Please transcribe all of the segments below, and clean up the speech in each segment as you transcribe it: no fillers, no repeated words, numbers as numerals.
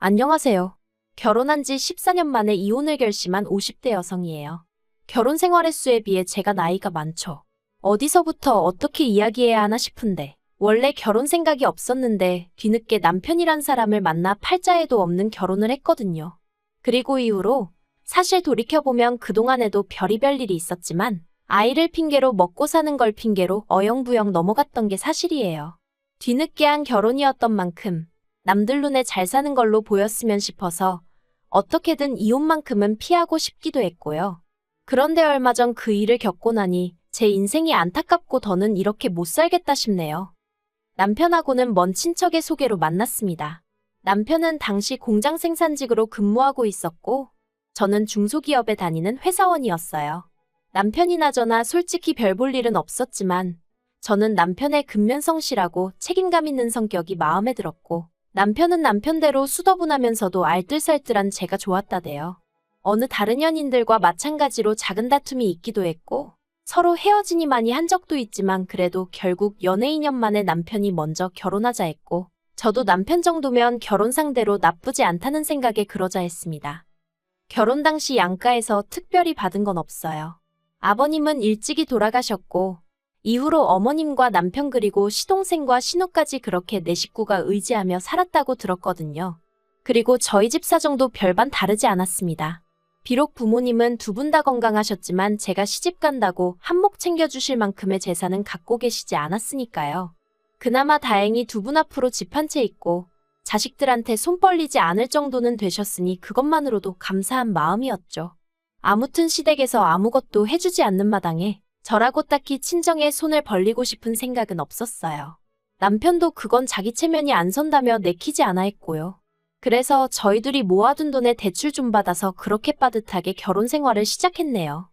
안녕하세요. 결혼한 지 14년 만에 이혼을 결심한 50대 여성이에요. 결혼 생활 횟수에 비해 제가 나이가 많죠. 어디서부터 어떻게 이야기해야 하나 싶은데, 원래 결혼 생각이 없었는데 뒤늦게 남편이란 사람을 만나 팔자에도 없는 결혼을 했거든요. 그리고 이후로 사실 돌이켜보면 그동안에도 별의별 일이 있었지만 아이를 핑계로 먹고 사는 걸 핑계로 어영부영 넘어갔던 게 사실이에요. 뒤늦게 한 결혼이었던 만큼 남들 눈에 잘 사는 걸로 보였으면 싶어서 어떻게든 이혼만큼은 피하고 싶기도 했고요. 그런데 얼마 전 그 일을 겪고 나니 제 인생이 안타깝고 더는 이렇게 못 살겠다 싶네요. 남편하고는 먼 친척의 소개로 만났습니다. 남편은 당시 공장 생산직으로 근무하고 있었고 저는 중소기업에 다니는 회사원이었어요. 남편이 나저나 솔직히 별 볼 일은 없었지만 저는 남편의 근면성실하고 책임감 있는 성격이 마음에 들었고 남편은 남편대로 수더분하면서도 알뜰살뜰한 제가 좋았다대요. 어느 다른 연인들과 마찬가지로 작은 다툼이 있기도 했고 서로 헤어지니 많이 한 적도 있지만 그래도 결국 연애 2년 만에 남편이 먼저 결혼하자 했고 저도 남편 정도면 결혼 상대로 나쁘지 않다는 생각에 그러자 했습니다. 결혼 당시 양가에서 특별히 받은 건 없어요. 아버님은 일찍이 돌아가셨고 이후로 어머님과 남편 그리고 시동생과 신우까지 그렇게 내 식구가 의지하며 살았다고 들었거든요. 그리고 저희 집 사정도 별반 다르지 않았습니다. 비록 부모님은 두 분 다 건강하셨지만 제가 시집 간다고 한몫 챙겨주실 만큼의 재산은 갖고 계시지 않았으니까요. 그나마 다행히 두 분 앞으로 집 한 채 있고 자식들한테 손 벌리지 않을 정도는 되셨으니 그것만으로도 감사한 마음이었죠. 아무튼 시댁에서 아무것도 해주지 않는 마당에 저라고 딱히 친정에 손을 벌리고 싶은 생각은 없었어요. 남편도 그건 자기 체면이 안 선다며 내키지 않아 했고요. 그래서 저희들이 모아둔 돈에 대출 좀 받아서 그렇게 빠듯하게 결혼 생활을 시작했네요.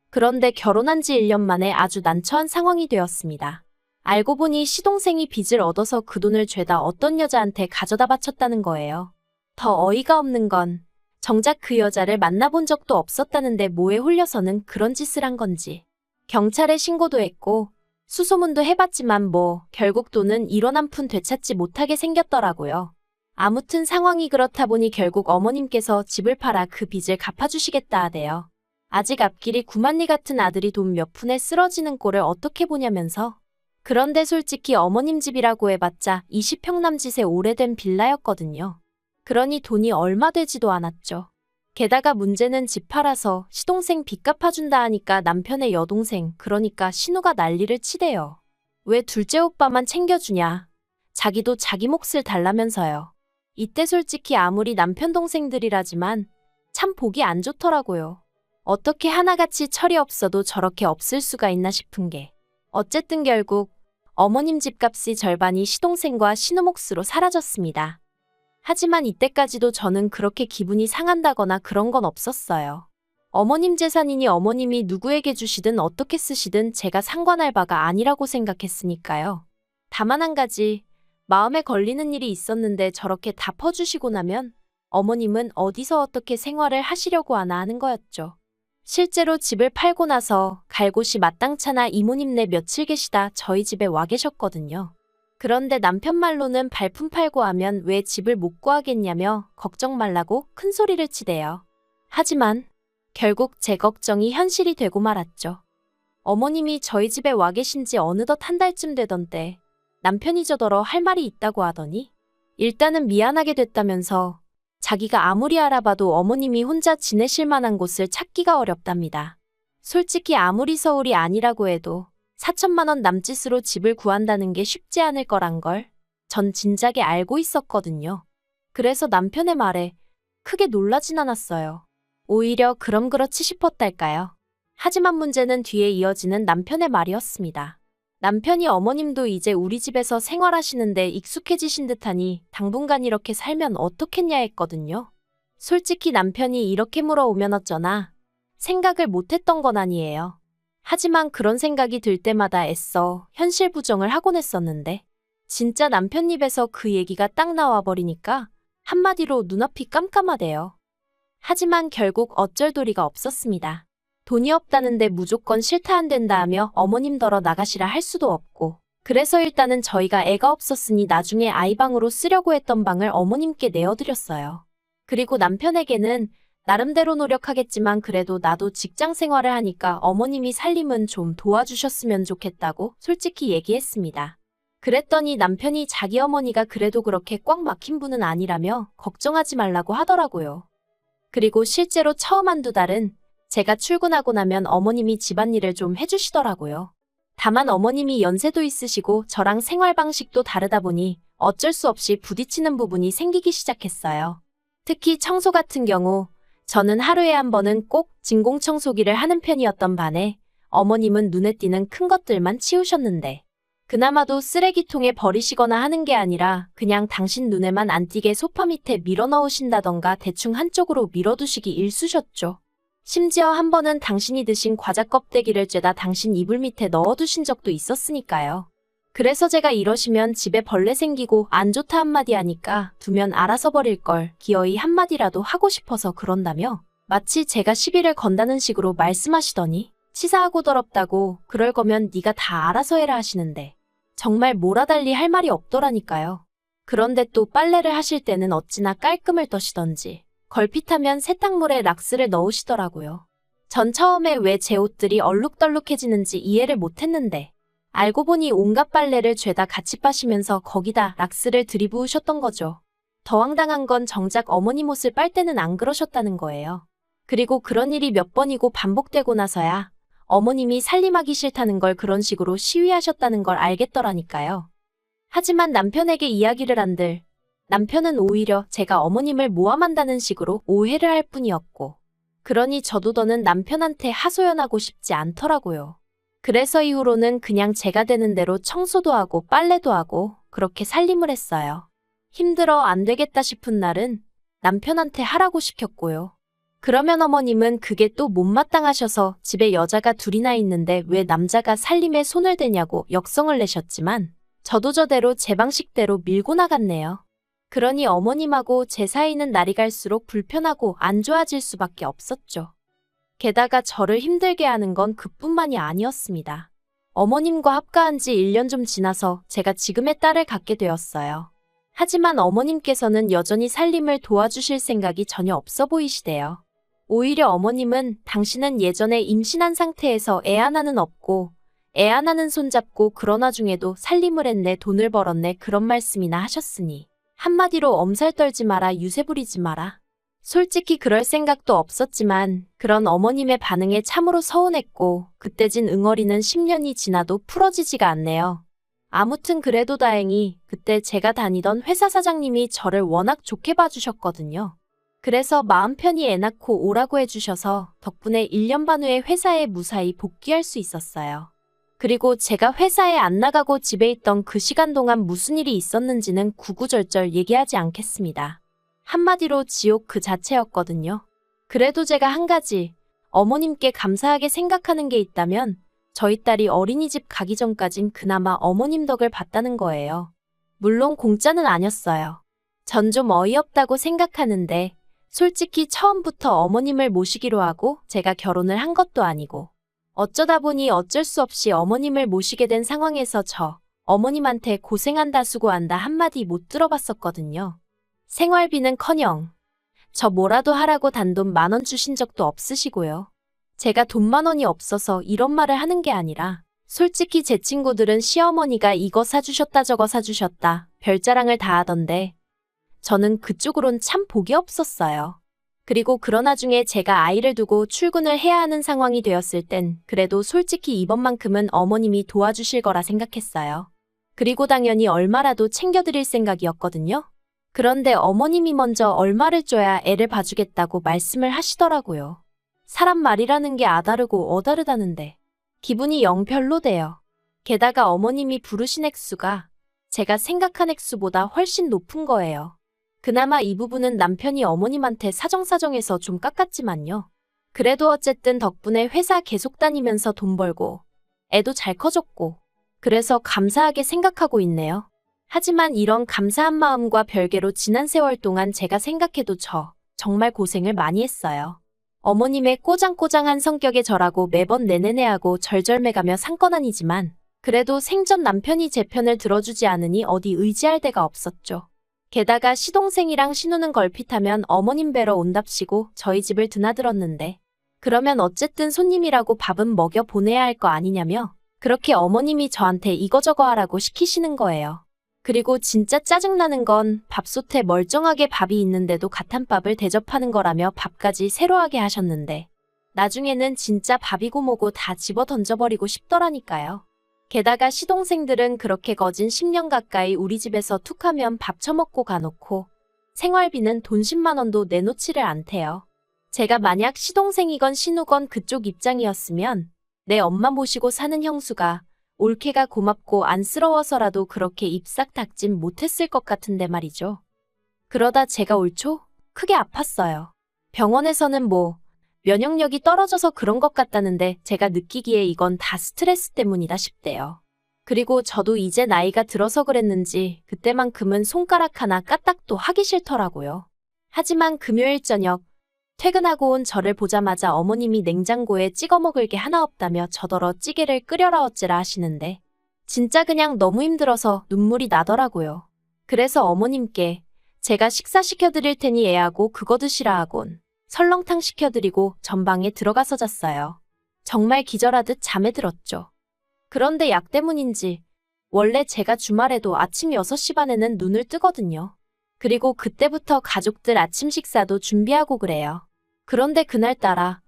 그런데 결혼한 지 1년 만에 아주 난처한 상황이 되었습니다. 알고 보니 시동생이 빚을 얻어서 그 돈을 죄다 어떤 여자한테 가져다 바쳤다는 거예요. 더 어이가 없는 건 정작 그 여자를 만나본 적도 없었다는데 뭐에 홀려서는 그런 짓을 한 건지. 경찰에 신고도 했고 수소문도 해봤지만 결국 돈은 1원 한 푼 되찾지 못하게 생겼더라고요. 아무튼 상황이 그렇다 보니 결국 어머님께서 집을 팔아 그 빚을 갚아주시겠다 하대요. 아직 앞길이 구만리 같은 아들이 돈 몇 푼에 쓰러지는 꼴을 어떻게 보냐면서. 그런데 솔직히 어머님 집이라고 해봤자 20평 남짓의 오래된 빌라였거든요. 그러니 돈이 얼마 되지도 않았죠. 게다가 문제는 집 팔아서 시동생 빚 갚아준다 하니까 남편의 여동생 그러니까 신우가 난리를 치대요. 왜 둘째 오빠만 챙겨주냐. 자기도 자기 몫을 달라면서요. 이때 솔직히 아무리 남편 동생들이라지만 참 보기 안 좋더라고요. 어떻게 하나같이 철이 없어도 저렇게 없을 수가 있나 싶은 게. 어쨌든 결국 어머님 집값이 절반이 시동생과 신우 몫으로 사라졌습니다. 하지만 이때까지도 저는 그렇게 기분이 상한다거나 그런 건 없었어요. 어머님 재산이니 어머님이 누구에게 주시든 어떻게 쓰시든 제가 상관할 바가 아니라고 생각했으니까요. 다만 한 가지 마음에 걸리는 일이 있었는데 저렇게 다 퍼주시고 나면 어머님은 어디서 어떻게 생활을 하시려고 하나 하는 거였죠. 실제로 집을 팔고 나서 갈 곳이 마땅찮아 이모님네 며칠 계시다 저희 집에 와 계셨거든요. 그런데 남편 말로는 발품 팔고 하면 왜 집을 못 구하겠냐며 걱정 말라고 큰 소리를 치대요. 하지만 결국 제 걱정이 현실이 되고 말았죠. 어머님이 저희 집에 와 계신 지 어느덧 한 달쯤 되던 때 남편이 저더러 할 말이 있다고 하더니 일단은 미안하게 됐다면서 자기가 아무리 알아봐도 어머님이 혼자 지내실 만한 곳을 찾기가 어렵답니다. 솔직히 아무리 서울이 아니라고 해도 4천만 원 남짓으로 집을 구한다는 게 쉽지 않을 거란 걸 전 진작에 알고 있었거든요. 그래서 남편의 말에 크게 놀라진 않았어요. 오히려 그럼 그렇지 싶었달까요. 하지만 문제는 뒤에 이어지는 남편의 말이었습니다. 남편이 어머님도 이제 우리 집에서 생활하시는데 익숙해지신 듯하니 당분간 이렇게 살면 어떻겠냐 했거든요. 솔직히 남편이 이렇게 물어오면 어쩌나 생각을 못했던 건 아니에요. 하지만 그런 생각이 들 때마다 애써 현실 부정을 하곤 했었는데 진짜 남편 입에서 그 얘기가 딱 나와버리니까 한마디로 눈앞이 깜깜하대요. 하지만 결국 어쩔 도리가 없었습니다. 돈이 없다는데 무조건 싫다 안 된다 하며 어머님더러 나가시라 할 수도 없고 그래서 일단은 저희가 애가 없었으니 나중에 아이방으로 쓰려고 했던 방을 어머님께 내어드렸어요. 그리고 남편에게는 나름대로 노력하겠지만 그래도 나도 직장 생활을 하니까 어머님이 살림은 좀 도와주셨으면 좋겠다고 솔직히 얘기했습니다. 그랬더니 남편이 자기 어머니가 그래도 그렇게 꽉 막힌 분은 아니라며 걱정하지 말라고 하더라고요. 그리고 실제로 처음 한두 달은 제가 출근하고 나면 어머님이 집안일을 좀 해주시더라고요. 다만 어머님이 연세도 있으시고 저랑 생활 방식도 다르다 보니 어쩔 수 없이 부딪히는 부분이 생기기 시작했어요. 특히 청소 같은 경우 저는 하루에 한 번은 꼭 진공청소기를 하는 편이었던 반에 어머님은 눈에 띄는 큰 것들만 치우셨는데 그나마도 쓰레기통에 버리시거나 하는 게 아니라 그냥 당신 눈에만 안 띄게 소파 밑에 밀어 넣으신다던가 대충 한쪽으로 밀어두시기 일쑤셨죠. 심지어 한 번은 당신이 드신 과자 껍데기를 쬐다 당신 이불 밑에 넣어두신 적도 있었으니까요. 그래서 제가 이러시면 집에 벌레 생기고 안 좋다 한마디 하니까 두면 알아서 버릴 걸 기어이 한마디라도 하고 싶어서 그런다며 마치 제가 시비를 건다는 식으로 말씀하시더니 치사하고 더럽다고 그럴 거면 네가 다 알아서 해라 하시는데 정말 몰아달리 할 말이 없더라니까요. 그런데 또 빨래를 하실 때는 어찌나 깔끔을 떠시던지 걸핏하면 세탁물에 락스를 넣으시더라고요. 전 처음에 왜 제 옷들이 얼룩덜룩해지는지 이해를 못했는데 알고 보니 온갖 빨래를 죄다 같이 빠시면서 거기다 락스를 들이부으셨던 거죠. 더 황당한 건 정작 어머님 옷을 빨 때는 안 그러셨다는 거예요. 그리고 그런 일이 몇 번이고 반복되고 나서야 어머님이 살림하기 싫다는 걸 그런 식으로 시위하셨다는 걸 알겠더라니까요. 하지만 남편에게 이야기를 한들 남편은 오히려 제가 어머님을 모함한다는 식으로 오해를 할 뿐이었고 그러니 저도 더는 남편한테 하소연하고 싶지 않더라고요. 그래서 이후로는 그냥 제가 되는 대로 청소도 하고 빨래도 하고 그렇게 살림을 했어요. 힘들어 안 되겠다 싶은 날은 남편한테 하라고 시켰고요. 그러면 어머님은 그게 또 못마땅하셔서 집에 여자가 둘이나 있는데 왜 남자가 살림에 손을 대냐고 역성을 내셨지만 저도 저대로 제 방식대로 밀고 나갔네요. 그러니 어머님하고 제 사이는 날이 갈수록 불편하고 안 좋아질 수밖에 없었죠. 게다가 저를 힘들게 하는 건 그뿐만이 아니었습니다. 어머님과 합가한 지 1년 좀 지나서 제가 지금의 딸을 갖게 되었어요. 하지만 어머님께서는 여전히 살림을 도와주실 생각이 전혀 없어 보이시대요. 오히려 어머님은 당신은 예전에 임신한 상태에서 애 하나는 없고 애 하나는 손잡고 그런 와중에도 살림을 했네 돈을 벌었네 그런 말씀이나 하셨으니 한마디로 엄살 떨지 마라 유세 부리지 마라. 솔직히 그럴 생각도 없었지만 그런 어머님의 반응에 참으로 서운했고 그때 진 응어리는 10년이 지나도 풀어지지가 않네요. 아무튼 그래도 다행히 그때 제가 다니던 회사 사장님이 저를 워낙 좋게 봐주셨거든요. 그래서 마음 편히 애 낳고 오라고 해주셔서 덕분에 1년 반 후에 회사에 무사히 복귀할 수 있었어요. 그리고 제가 회사에 안 나가고 집에 있던 그 시간 동안 무슨 일이 있었는지는 구구절절 얘기하지 않겠습니다. 한마디로 지옥 그 자체였거든요. 그래도 제가 한 가지 어머님께 감사하게 생각하는 게 있다면 저희 딸이 어린이집 가기 전까진 그나마 어머님 덕을 봤다는 거예요. 물론 공짜는 아니었어요. 전 좀 어이없다고 생각하는데 솔직히 처음부터 어머님을 모시기로 하고 제가 결혼을 한 것도 아니고 어쩌다 보니 어쩔 수 없이 어머님을 모시게 된 상황에서 어머님한테 고생한다 수고한다 한마디 못 들어봤었거든요. 생활비는커녕 저 뭐라도 하라고 단돈 10,000원 주신 적도 없으시고요. 제가 돈 10,000원이 없어서 이런 말을 하는 게 아니라 솔직히 제 친구들은 시어머니가 이거 사주셨다 저거 사주셨다 별자랑을 다 하던데 저는 그쪽으론 참 복이 없었어요. 그리고 그런 와중에 제가 아이를 두고 출근을 해야 하는 상황이 되었을 땐 그래도 솔직히 이번만큼은 어머님이 도와주실 거라 생각했어요. 그리고 당연히 얼마라도 챙겨드릴 생각이었거든요. 그런데 어머님이 먼저 얼마를 줘야 애를 봐주겠다고 말씀을 하시더라고요. 사람 말이라는 게 아다르고 어다르다는데 기분이 영 별로대요. 게다가 어머님이 부르신 액수가 제가 생각한 액수보다 훨씬 높은 거예요. 그나마 이 부분은 남편이 어머님한테 사정사정해서 좀 깎았지만요. 그래도 어쨌든 덕분에 회사 계속 다니면서 돈 벌고 애도 잘 커졌고 그래서 감사하게 생각하고 있네요. 하지만 이런 감사한 마음과 별개로 지난 세월 동안 제가 생각해도 정말 고생을 많이 했어요. 어머님의 꼬장꼬장한 성격에 절하고 매번 내내내하고 절절매가며 산 건 아니지만 그래도 생전 남편이 제 편을 들어주지 않으니 어디 의지할 데가 없었죠. 게다가 시동생이랑 신우는 걸핏하면 어머님 뵈러 온답시고 저희 집을 드나들었는데 그러면 어쨌든 손님이라고 밥은 먹여 보내야 할 거 아니냐며 그렇게 어머님이 저한테 이거저거 하라고 시키시는 거예요. 그리고 진짜 짜증나는 건 밥솥에 멀쩡하게 밥이 있는데도 가탄밥을 대접하는 거라며 밥까지 새로 하게 하셨는데 나중에는 진짜 밥이고 뭐고 다 집어 던져버리고 싶더라니까요. 게다가 시동생들은 그렇게 거진 10년 가까이 우리 집에서 툭하면 밥 처먹고 가놓고 생활비는 돈 10만 원도 내놓지를 않대요. 제가 만약 시동생이건 신우건 그쪽 입장이었으면 내 엄마 모시고 사는 형수가 올케가 고맙고 안쓰러워서라도 그렇게 입 싹 닦진 못했을 것 같은데 말이죠. 그러다 제가 올 초 크게 아팠어요. 병원에서는 면역력이 떨어져서 그런 것 같다는데 제가 느끼기에 이건 다 스트레스 때문이다 싶대요. 그리고 저도 이제 나이가 들어서 그랬는지 그때만큼은 손가락 하나 까딱도 하기 싫더라고요. 하지만 금요일 저녁 퇴근하고 온 저를 보자마자 어머님이 냉장고에 찍어 먹을 게 하나 없다며 저더러 찌개를 끓여라 어째라 하시는데 진짜 그냥 너무 힘들어서 눈물이 나더라고요. 그래서 어머님께 제가 식사 시켜드릴 테니 애하고 그거 드시라 하곤 설렁탕 시켜드리고 전방에 들어가서 잤어요. 정말 기절하듯 잠에 들었죠. 그런데 약 때문인지 원래 제가 주말에도 아침 6시 반에는 눈을 뜨거든요. 그리고 그때부터 가족들 아침 식사도 준비하고 그래요. 그런데 그날따라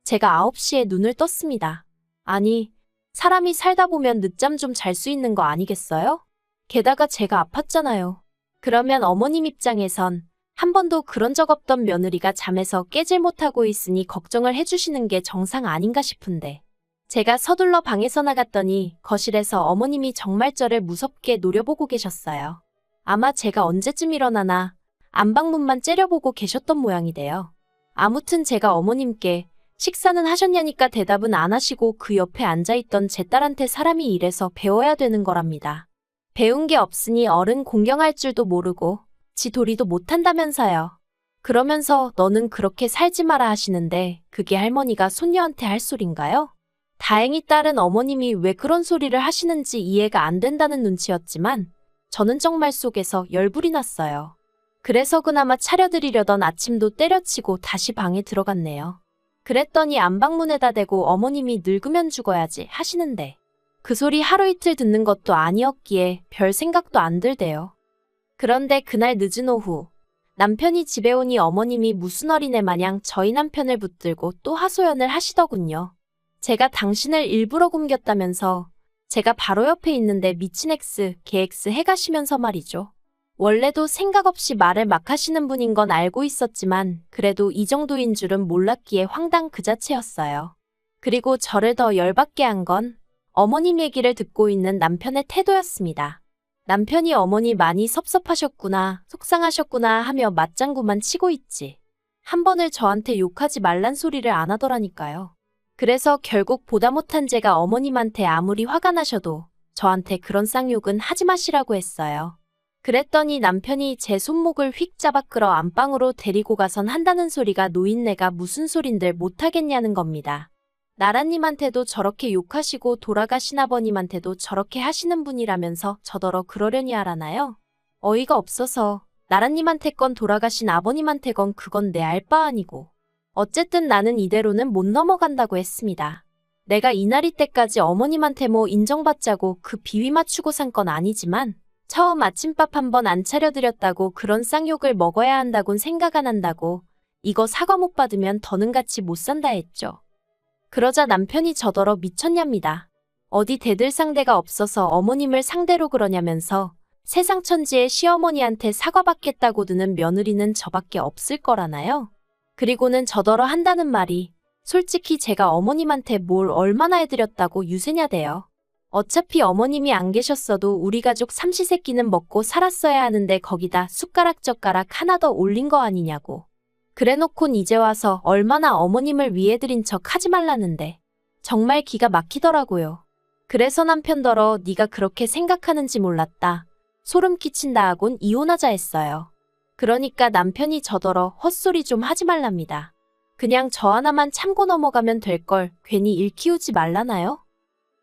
제가 9시에 눈을 떴습니다. 아니, 사람이 살다 보면 늦잠 좀 잘 수 있는 거 아니겠어요? 게다가 제가 아팠잖아요. 그러면 어머님 입장에선 한 번도 그런 적 없던 며느리가 잠에서 깨질 못하고 있으니 걱정을 해주시는 게 정상 아닌가 싶은데 제가 서둘러 방에서 나갔더니 거실에서 어머님이 정말 저를 무섭게 노려보고 계셨어요. 아마 제가 언제쯤 일어나나 안방문만 째려보고 계셨던 모양이래요. 아무튼 제가 어머님께 식사는 하셨냐니까 대답은 안 하시고 그 옆에 앉아있던 제 딸한테 사람이 이래서 배워야 되는 거랍니다. 배운 게 없으니 어른 공경할 줄도 모르고 지 도리도 못한다면서요. 그러면서 너는 그렇게 살지 마라 하시는데 그게 할머니가 손녀한테 할 소린가요? 다행히 딸은 어머님이 왜 그런 소리를 하시는지 이해가 안 된다는 눈치였지만 저는 정말 속에서 열불이 났어요. 그래서 그나마 차려드리려던 아침도 때려치고 다시 방에 들어갔네요. 그랬더니 안방문에다 대고 어머님이 늙으면 죽어야지 하시는데 그 소리 하루 이틀 듣는 것도 아니었기에 별 생각도 안 들대요. 그런데 그날 늦은 오후 남편이 집에 오니 어머님이 무슨 어린애 마냥 저희 남편을 붙들고 또 하소연을 하시더군요. 제가 당신을 일부러 굶겼다면서 제가 바로 옆에 있는데 미친 X, 개 X 해가시면서 말이죠. 원래도 생각 없이 말을 막 하시는 분인 건 알고 있었지만 그래도 이 정도인 줄은 몰랐기에 황당 그 자체였어요. 그리고 저를 더 열받게 한 건 어머님 얘기를 듣고 있는 남편의 태도였습니다. 남편이 어머니 많이 섭섭하셨구나, 속상하셨구나 하며 맞장구만 치고 있지. 한 번을 저한테 욕하지 말란 소리를 안 하더라니까요. 그래서 결국 보다 못한 제가 어머님한테 아무리 화가 나셔도 저한테 그런 쌍욕은 하지 마시라고 했어요. 그랬더니 남편이 제 손목을 휙 잡아 끌어 안방으로 데리고 가선 한다는 소리가 노인네가 무슨 소린들 못하겠냐는 겁니다. 나라님한테도 저렇게 욕하시고 돌아가신 아버님한테도 저렇게 하시는 분이라면서 저더러 그러려니 하라나요? 어이가 없어서 나라님한테 건 돌아가신 아버님한테 건 그건 내 알 바 아니고 어쨌든 나는 이대로는 못 넘어간다고 했습니다. 내가 이날이 때까지 어머님한테 인정받자고 그 비위 맞추고 산 건 아니지만 처음 아침밥 한 번 안 차려드렸다고 그런 쌍욕을 먹어야 한다곤 생각 안 한다고 이거 사과 못 받으면 더는 같이 못 산다 했죠. 그러자 남편이 저더러 미쳤냐입니다. 어디 대들 상대가 없어서 어머님을 상대로 그러냐면서 세상 천지에 시어머니한테 사과받겠다고 드는 며느리는 저밖에 없을 거라나요? 그리고는 저더러 한다는 말이 솔직히 제가 어머님한테 뭘 얼마나 해드렸다고 유세냐대요. 어차피 어머님이 안 계셨어도 우리 가족 삼시세끼는 먹고 살았어야 하는데 거기다 숟가락 젓가락 하나 더 올린 거 아니냐고. 그래놓곤 이제 와서 얼마나 어머님을 위해드린 척 하지 말라는데 정말 기가 막히더라고요. 그래서 남편더러 네가 그렇게 생각하는지 몰랐다. 소름 끼친다 하곤 이혼하자 했어요. 그러니까 남편이 저더러 헛소리 좀 하지 말랍니다. 그냥 저 하나만 참고 넘어가면 될 걸 괜히 일 키우지 말라나요?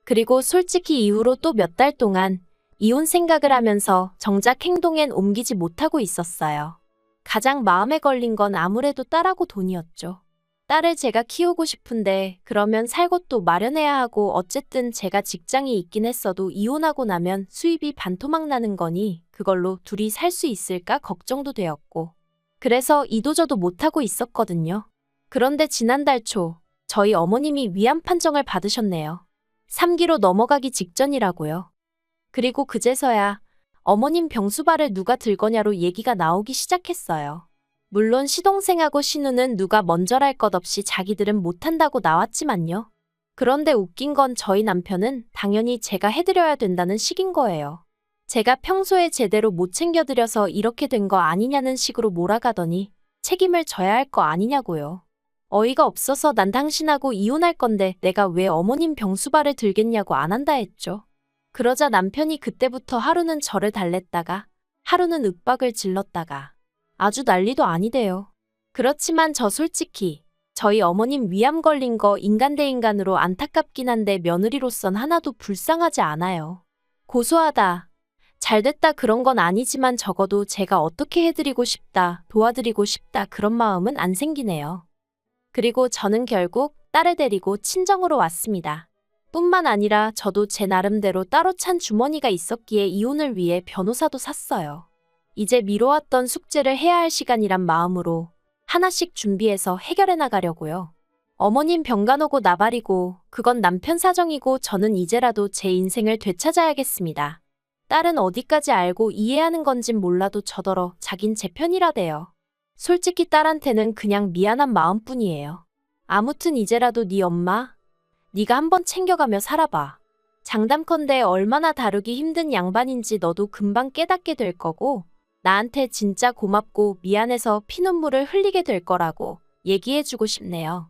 그리고 솔직히 이후로 또 몇 달 동안 이혼 생각을 하면서 정작 행동엔 옮기지 못하고 있었어요. 가장 마음에 걸린 건 아무래도 딸하고 돈이었죠. 딸을 제가 키우고 싶은데 그러면 살 곳도 마련해야 하고 어쨌든 제가 직장이 있긴 했어도 이혼하고 나면 수입이 반토막 나는 거니 그걸로 둘이 살 수 있을까 걱정도 되었고 그래서 이도저도 못하고 있었거든요. 그런데 지난달 초 저희 어머님이 위암 판정을 받으셨네요. 3기로 넘어가기 직전이라고요. 그리고 그제서야 어머님 병수발을 누가 들거냐로 얘기가 나오기 시작했어요. 물론 시동생하고 신우는 누가 먼저랄 것 없이 자기들은 못한다고 나왔지만요. 그런데 웃긴 건 저희 남편은 당연히 제가 해드려야 된다는 식인 거예요. 제가 평소에 제대로 못 챙겨드려서 이렇게 된 거 아니냐는 식으로 몰아가더니 책임을 져야 할 거 아니냐고요. 어이가 없어서 난 당신하고 이혼할 건데 내가 왜 어머님 병수발을 들겠냐고 안 한다 했죠. 그러자 남편이 그때부터 하루는 저를 달랬다가 하루는 윽박을 질렀다가 아주 난리도 아니대요. 그렇지만 저 솔직히 저희 어머님 위암 걸린 거 인간 대 인간으로 안타깝긴 한데 며느리로선 하나도 불쌍하지 않아요. 고소하다, 잘됐다 그런 건 아니지만 적어도 제가 어떻게 해드리고 싶다, 도와드리고 싶다 그런 마음은 안 생기네요. 그리고 저는 결국 딸을 데리고 친정으로 왔습니다. 뿐만 아니라 저도 제 나름대로 따로 찬 주머니가 있었기에 이혼을 위해 변호사도 샀어요. 이제 미뤄왔던 숙제를 해야 할 시간이란 마음으로 하나씩 준비해서 해결해 나가려고요. 어머님 병간 오고 나발이고 그건 남편 사정이고 저는 이제라도 제 인생을 되찾아야겠습니다. 딸은 어디까지 알고 이해하는 건진 몰라도 저더러 자긴 제 편이라대요. 솔직히 딸한테는 그냥 미안한 마음뿐이에요. 아무튼 이제라도 네 엄마, 네가 한번 챙겨가며 살아봐. 장담컨대 얼마나 다루기 힘든 양반인지 너도 금방 깨닫게 될 거고 나한테 진짜 고맙고 미안해서 피눈물을 흘리게 될 거라고 얘기해주고 싶네요.